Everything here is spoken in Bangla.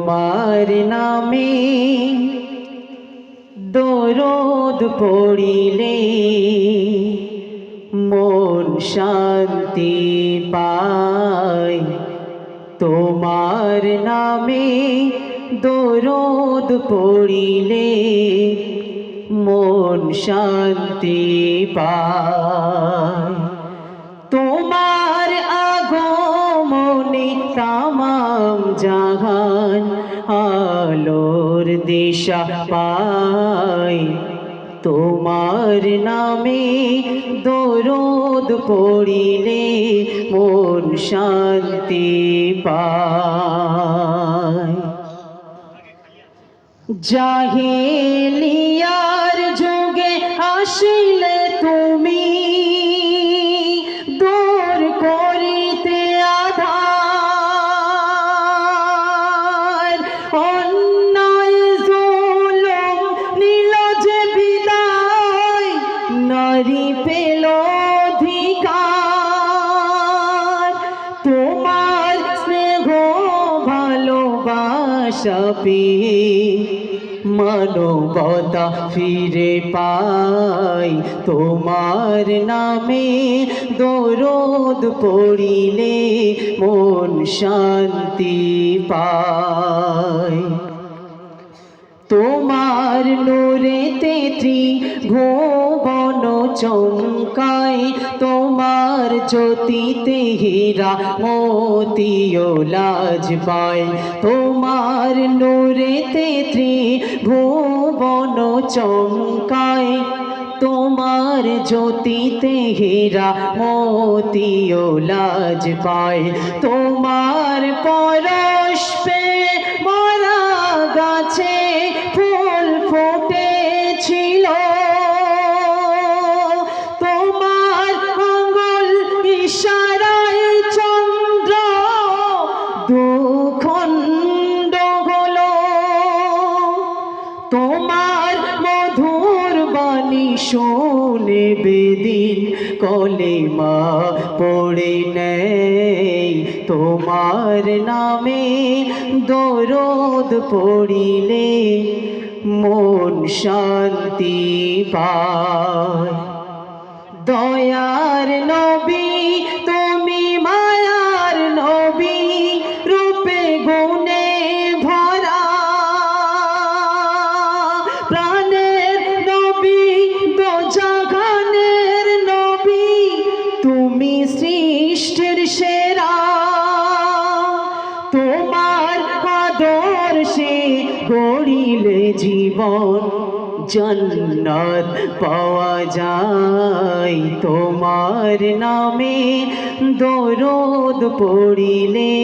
তোমার নামে দরুদ পড়িলে মন শান্তি পায়। তোমার নামে দরুদ পড়িলে মন শান্তি পায়। তোমার আগমনে তামাম জাহান আলোর দিশা পায়। তোমার নামে দরুদ পড়িলে মন শান্তি পায়। জাহেলিয়ার যুগে আসিলে তুমি দূর করিতে আঁধার। অন্যায় জুলুম নিল যে বিদায়, নারী পেল অধিকার। তোমার স্নেহ ভালোবাসা পেয়ে মানবতা ফিরে পাই। তোমার নামে দরুদ পড়িলে মন শান্তি পায়। তোমার নূরেতে ত্রিভুবন চমকায়। তোমার জ্যোতিতে হীরা মোতিও লাজ পায়। তোমার নূরেতে ত্রিভুবন চমকায়। তোমার জ্যোতিতে হীরা মোতিও লাজ পায়। তোমার পরশ পেয়ে মরা গাছে ফুল ফুটেছিল। তোমার আঙ্গুল ইশারায় চন্দ্র দুখণ্ড হলো। তোমার মধুর বাণী শুনে বেদিন কলেমা পড়ে নেয়। তোমার নামে দরুদ পড়িলে মন শান্তি পায়। দয়ার নবী তুমি মায়ার নবী, রূপে গুণে ভরা। প্রাণের নবী দোজাহানের নবী, তুমি সৃষ্টির সেরা। তোমার আদর্শে গড়িলে জীবন, জান্নাত পাওয়া যায়। তোমার নামে দরুদ পড়িলে